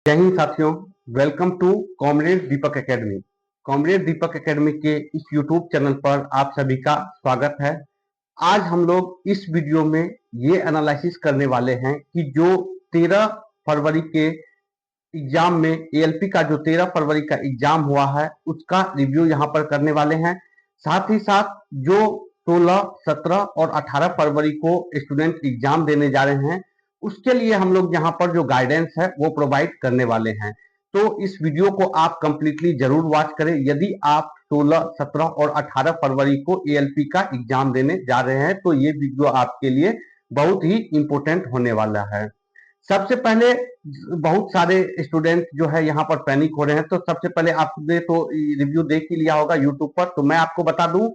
जय हिंद साथियों। Welcome to comrade Deepak academy. Comrade Deepak academy के इस यूट्यूब चैनल पर आप सभी का स्वागत है। आज हम लोग इस वीडियो में ये एनालिसिस करने वाले हैं कि जो 13 फरवरी के एग्जाम में एएलपी का जो 13 फरवरी का एग्जाम हुआ है उसका रिव्यू यहाँ पर करने वाले हैं। साथ ही साथ जो 16, 17 और 18 फरवरी को स्टूडेंट एग्जाम देने जा रहे हैं उसके लिए हम लोग यहाँ पर जो गाइडेंस है वो प्रोवाइड करने वाले हैं। तो इस वीडियो को आप कंप्लीटली जरूर वॉच करें यदि आप 16, 17 और 18 फरवरी को एएलपी का एग्जाम देने जा रहे हैं तो ये वीडियो आपके लिए बहुत ही इंपॉर्टेंट होने वाला है। सबसे पहले बहुत सारे स्टूडेंट जो है यहाँ पर पैनिक हो रहे हैं, तो सबसे पहले आपने तो रिव्यू देख ही लिया होगा यूट्यूब पर। तो मैं आपको बता दूं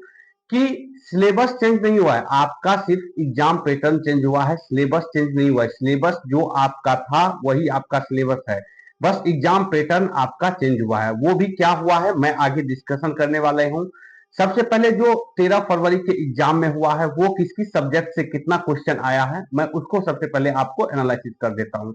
कि सिलेबस चेंज नहीं हुआ है, आपका सिर्फ एग्जाम पैटर्न चेंज हुआ है, सिलेबस चेंज नहीं हुआ है। सिलेबस जो आपका था वही आपका सिलेबस है, बस एग्जाम पैटर्न आपका चेंज हुआ है। वो भी क्या हुआ है मैं आगे डिस्कशन करने वाला हूँ। सबसे पहले जो 13 फरवरी के एग्जाम में हुआ है वो किस किस सब्जेक्ट से कितना क्वेश्चन आया है मैं उसको सबसे पहले आपको एनालिसिस कर देता हूँ।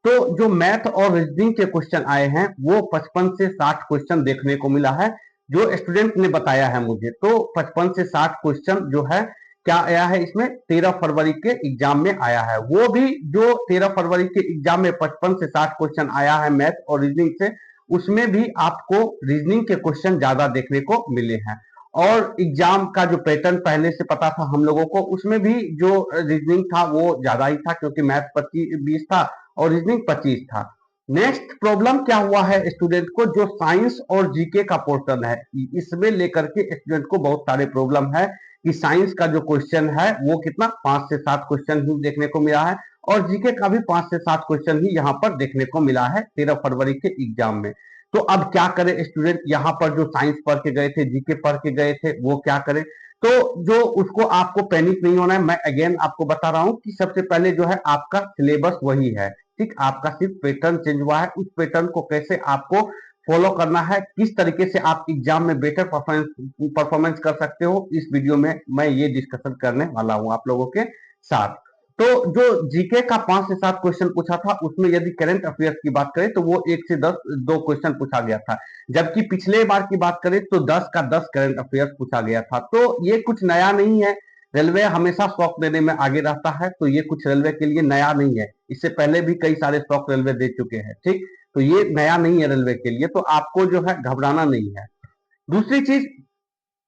तो जो मैथ और रीजनिंग के क्वेश्चन आए हैं वो 55 से 60 क्वेश्चन देखने को मिला है, जो स्टूडेंट ने बताया है मुझे। तो 55 से 60 क्वेश्चन जो है क्या आया है इसमें 13 फरवरी के एग्जाम में आया है। वो भी जो 13 फरवरी के एग्जाम में 55 से 60 क्वेश्चन आया है मैथ और रीजनिंग से, उसमें भी आपको रीजनिंग के क्वेश्चन ज्यादा देखने को मिले हैं। और एग्जाम का जो पैटर्न पहले से पता था हम लोगों को, उसमें भी जो रीजनिंग था वो ज्यादा ही था क्योंकि मैथ 25-20 था और रीजनिंग 25 था। नेक्स्ट प्रॉब्लम क्या हुआ है स्टूडेंट को, जो साइंस और जीके का पोर्शन है इसमें लेकर के स्टूडेंट को बहुत सारे प्रॉब्लम है कि साइंस का जो क्वेश्चन है वो कितना 5 से 7 क्वेश्चन ही देखने को मिला है और जीके का भी 5 से 7 क्वेश्चन ही यहाँ पर देखने को मिला है 13 फरवरी के एग्जाम में। तो अब क्या करें स्टूडेंट, यहाँ पर जो साइंस पढ़ के गए थे जीके पढ़ के गए थे वो क्या करें। तो जो उसको आपको पैनिक नहीं होना है, मैं अगेन आपको बता रहा हूं कि सबसे पहले जो है आपका सिलेबस वही है, ठीक। आपका सिर्फ पैटर्न चेंज हुआ है, उस पैटर्न को कैसे आपको फॉलो करना है, किस तरीके से आप एग्जाम में बेटर परफॉर्मेंस कर सकते हो, इस वीडियो में मैं ये डिस्कशन करने वाला हूं आप लोगों के साथ। तो जो जीके का 5 से 7 क्वेश्चन पूछा था उसमें यदि करंट अफेयर्स की बात करें तो वो 1 से 10 2 क्वेश्चन पूछा गया था, जबकि पिछले बार की बात करें तो 10 का 10 करंट अफेयर्स पूछा गया था। तो ये कुछ नया नहीं है, रेलवे हमेशा शॉक देने में आगे रहता है, तो ये कुछ रेलवे के लिए नया नहीं है, इससे पहले भी कई सारे शॉक रेलवे दे चुके हैं, ठीक। तो ये नया नहीं है रेलवे के लिए, तो आपको जो है घबराना नहीं है। दूसरी चीज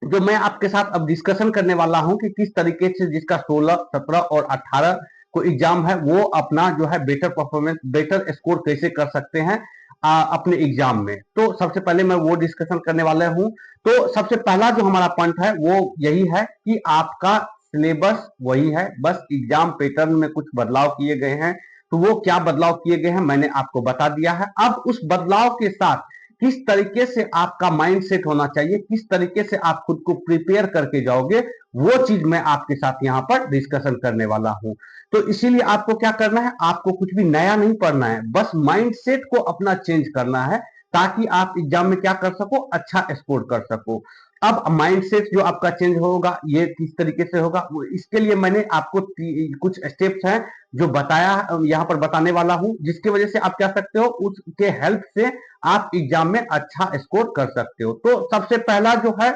जो मैं आपके साथ अब डिस्कशन करने वाला हूं कि किस तरीके से जिसका 16, 17 और 18 को एग्जाम है वो अपना जो है बेटर परफॉर्मेंस बेटर स्कोर कैसे कर सकते हैं अपने एग्जाम में। तो सबसे पहले मैं वो डिस्कशन करने वाला हूं। तो सबसे पहला जो हमारा पॉइंट है वो यही है कि आपका सिलेबस वही है, बस एग्जाम पैटर्न में कुछ बदलाव किए गए हैं। तो वो क्या बदलाव किए गए हैं मैंने आपको बता दिया है। अब उस बदलाव के साथ किस तरीके से आपका माइंड सेट होना चाहिए, किस तरीके से आप खुद को प्रिपेयर करके जाओगे, वो चीज मैं आपके साथ यहाँ पर डिस्कशन करने वाला हूं। तो इसीलिए आपको क्या करना है, आपको कुछ भी नया नहीं पढ़ना है, बस माइंड सेट को अपना चेंज करना है ताकि आप एग्जाम में क्या कर सको, अच्छा स्कोर कर सको। अब माइंड सेट जो आपका चेंज होगा ये किस तरीके से होगा, इसके लिए मैंने आपको कुछ स्टेप्स हैं जो बताया यहाँ पर बताने वाला हूं, जिसकी वजह से आप क्या सकते हो, उसके हेल्प से आप एग्जाम में अच्छा स्कोर कर सकते हो। तो सबसे पहला जो है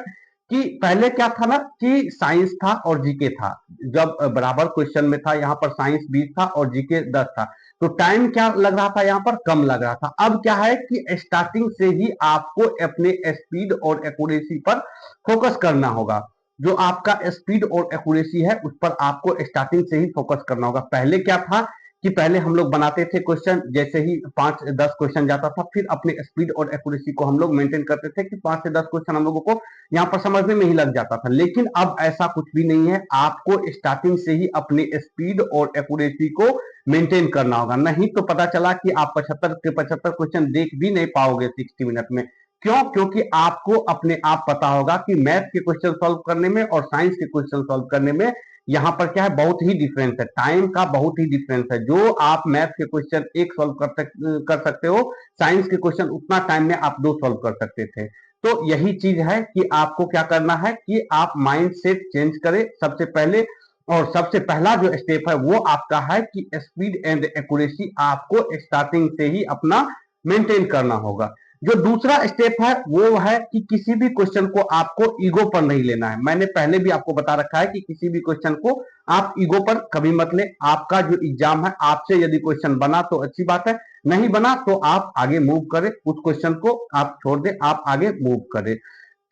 कि पहले क्या था ना कि साइंस था और जीके था, जब बराबर क्वेश्चन में था, यहाँ पर साइंस 20 था और जीके 10 था, तो टाइम क्या लग रहा था, यहाँ पर कम लग रहा था। अब क्या है कि स्टार्टिंग से ही आपको अपने स्पीड और एक्यूरेसी पर फोकस करना होगा। जो आपका स्पीड और एक्यूरेसी है उस पर आपको स्टार्टिंग से ही फोकस करना होगा। पहले क्या था कि पहले हम लोग बनाते थे क्वेश्चन, जैसे ही 5-10 क्वेश्चन जाता था फिर अपने स्पीड और एक्यूरेसी को हम लोग मेंटेन करते थे कि 5 से 10 क्वेश्चन हम लोगों को यहाँ पर समझने में ही लग जाता था। लेकिन अब ऐसा कुछ भी नहीं है, आपको स्टार्टिंग से ही अपने स्पीड और एक्यूरेसी को मेंटेन करना होगा, नहीं तो पता चला कि आप 75 के 75 क्वेश्चन देख भी नहीं पाओगे 60 मिनट में। क्यों? क्योंकि आपको अपने आप पता होगा कि मैथ के क्वेश्चन सॉल्व करने में और साइंस के क्वेश्चन सॉल्व करने में यहाँ पर क्या है, बहुत ही डिफरेंस है, टाइम का बहुत ही डिफरेंस है। जो आप मैथ के क्वेश्चन एक सॉल्व कर सकते हो, साइंस के क्वेश्चन उतना टाइम में आप 2 सॉल्व कर सकते थे। तो यही चीज है कि आपको क्या करना है कि आप माइंड सेट चेंज करें सबसे पहले। और सबसे पहला जो स्टेप है वो आपका है कि स्पीड एंड एक्यूरेसी आपको स्टार्टिंग से ही अपना मेंटेन करना होगा। जो दूसरा स्टेप है वो है कि किसी भी क्वेश्चन को आपको ईगो पर नहीं लेना है। मैंने पहले भी आपको बता रखा है कि किसी भी क्वेश्चन को आप ईगो पर कभी मत ले। आपका जो एग्जाम है, आपसे यदि क्वेश्चन बना तो अच्छी बात है, नहीं बना तो आप आगे मूव करें, उस क्वेश्चन को आप छोड़ दें, आप आगे मूव करें।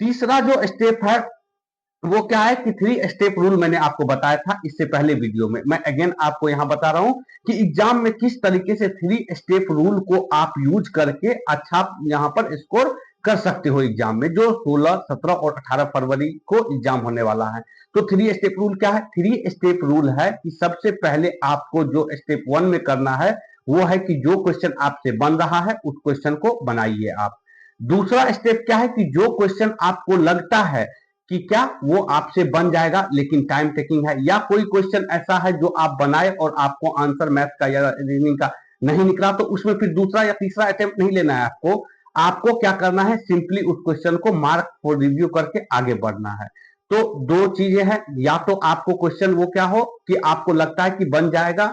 तीसरा जो स्टेप है वो क्या है कि 3 स्टेप रूल मैंने आपको बताया था इससे पहले वीडियो में। मैं अगेन आपको यहां बता रहा हूं कि एग्जाम में किस तरीके से 3 स्टेप रूल को आप यूज करके अच्छा यहां पर स्कोर कर सकते हो एग्जाम में, जो 16, 17 और 18 फरवरी को एग्जाम होने वाला है। तो 3 स्टेप रूल क्या है? 3 स्टेप रूल है कि सबसे पहले आपको जो स्टेप 1 में करना है वो है कि जो क्वेश्चन आपसे बन रहा है उस क्वेश्चन को बनाइए आप। दूसरा स्टेप क्या है कि जो क्वेश्चन आपको लगता है कि क्या वो आपसे बन जाएगा लेकिन टाइम टेकिंग है, या कोई क्वेश्चन ऐसा है जो आप बनाए और आपको आंसर मैथ का या रीजनिंग का नहीं निकला, तो उसमें फिर दूसरा या तीसरा अटेम्प्ट नहीं लेना है आपको। आपको क्या करना है? सिंपली उस क्वेश्चन को मार्क फॉर रिव्यू करके आगे बढ़ना है। तो दो चीजें हैं, या तो आपको क्वेश्चन वो क्या हो कि आपको लगता है कि बन जाएगा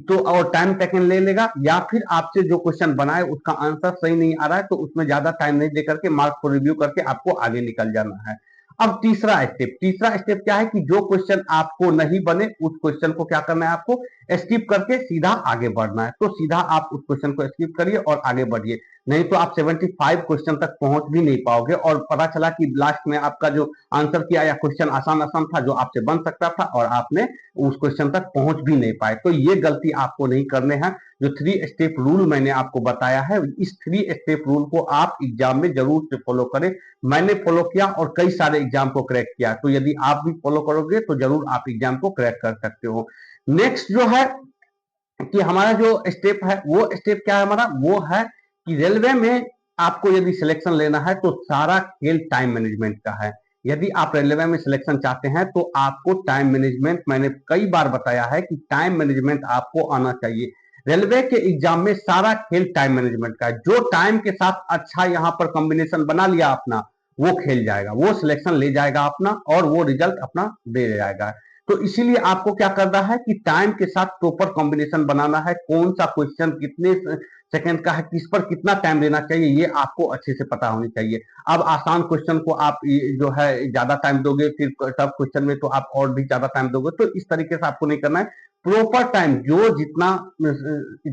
तो और टाइम टेकन ले लेगा, या फिर आपसे जो क्वेश्चन बनाए उसका आंसर सही नहीं आ रहा है तो उसमें ज्यादा टाइम नहीं देकर के मार्क फॉर रिव्यू करके आपको आगे निकल जाना है। अब तीसरा स्टेप क्या है कि जो क्वेश्चन आपको नहीं बने उस क्वेश्चन को क्या करना है? आपको स्किप करके सीधा आगे बढ़ना है। तो सीधा आप उस क्वेश्चन को स्किप करिए और आगे बढ़िए, नहीं तो आप 75 क्वेश्चन तक पहुंच भी नहीं पाओगे और पता चला कि लास्ट में आपका जो आंसर किया या क्वेश्चन आसान आसान था जो आपसे बन सकता था और आपने उस क्वेश्चन तक पहुंच भी नहीं पाए। तो ये गलती आपको नहीं करने हैं। जो 3 स्टेप रूल मैंने आपको बताया है, इस 3 स्टेप रूल को आप एग्जाम में जरूर से फॉलो करें। मैंने फॉलो किया और कई सारे एग्जाम को क्रैक किया, तो यदि आप भी फॉलो करोगे तो जरूर आप एग्जाम को क्रैक कर सकते हो। नेक्स्ट जो है कि हमारा जो स्टेप है वो स्टेप क्या है हमारा? वो है कि रेलवे में आपको यदि सिलेक्शन लेना है तो सारा खेल टाइम मैनेजमेंट का है। यदि आप रेलवे में सिलेक्शन चाहते हैं तो आपको टाइम मैनेजमेंट, मैंने कई बार बताया है कि टाइम मैनेजमेंट आपको आना चाहिए। रेलवे के एग्जाम में सारा खेल टाइम मैनेजमेंट का है। जो टाइम के साथ अच्छा यहाँ पर कॉम्बिनेशन बना लिया अपना, वो खेल जाएगा, वो सिलेक्शन ले जाएगा अपना और वो रिजल्ट अपना दे जाएगा। तो इसीलिए आपको क्या करना है कि टाइम के साथ प्रॉपर कॉम्बिनेशन बनाना है। कौन सा क्वेश्चन कितने सेकंड का है, किस पर कितना टाइम देना चाहिए, ये आपको अच्छे से पता होनी चाहिए। अब आसान क्वेश्चन को आप जो है ज्यादा टाइम दोगे, फिर टफ क्वेश्चन में तो आप और भी ज्यादा टाइम दोगे, तो इस तरीके से आपको नहीं करना है। प्रॉपर टाइम, जो जितना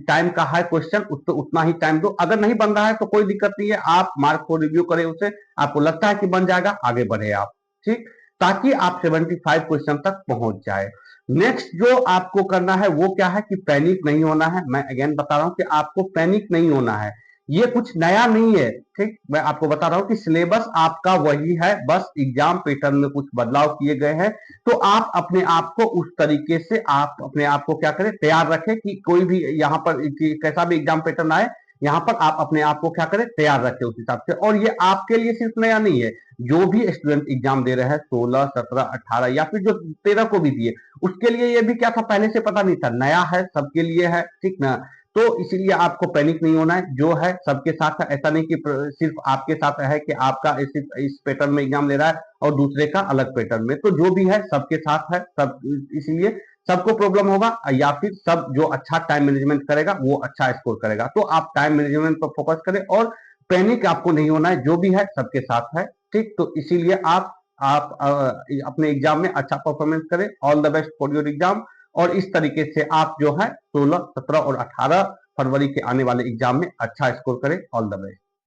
टाइम का है क्वेश्चन उस तो उतना ही टाइम दो। अगर नहीं बन रहा है तो कोई दिक्कत नहीं है, आप मार्क को रिव्यू करें उसे, आपको लगता है कि बन जाएगा, आगे बढ़े आप, ठीक, ताकि आप 75 क्वेश्चन तक पहुंच जाए। नेक्स्ट जो आपको करना है वो क्या है कि पैनिक नहीं होना है। मैं अगेन बता रहा हूं कि आपको पैनिक नहीं होना है, ये कुछ नया नहीं है, ठीक। मैं आपको बता रहा हूं कि सिलेबस आपका वही है, बस एग्जाम पैटर्न में कुछ बदलाव किए गए हैं। तो आप अपने आप को उस तरीके से आप अपने आप को क्या करें, तैयार रखें कि कोई भी यहाँ पर कैसा भी एग्जाम पैटर्न आए, यहाँ पर आप अपने आप को क्या करें, तैयार रखें उस हिसाब से। और ये आपके लिए सिर्फ नया नहीं है, जो भी स्टूडेंट एग्जाम दे रहे हैं 16, 17, 18 या फिर जो 13 को भी दिए, उसके लिए ये भी क्या था, पहले से पता नहीं था, नया है, सबके लिए है, ठीक ना। तो इसीलिए आपको पैनिक नहीं होना है, जो है सबके साथ है। ऐसा नहीं कि सिर्फ आपके साथ है कि आपका इस पैटर्न में एग्जाम ले रहा है और दूसरे का अलग पैटर्न में, तो जो भी है सबके साथ है सब। इसीलिए सबको प्रॉब्लम होगा, या फिर सब जो अच्छा टाइम मैनेजमेंट करेगा वो अच्छा स्कोर करेगा। तो आप टाइम मैनेजमेंट पर फोकस करें और पैनिक आपको नहीं होना है, जो भी है सबके साथ है, ठीक। तो इसीलिए आप अपने एग्जाम में अच्छा परफॉर्मेंस करें। All the best for your exam. और इस तरीके से आप जो है 16, 17 और 18 फरवरी के आने वाले एग्जाम में अच्छा स्कोर करें। All the best.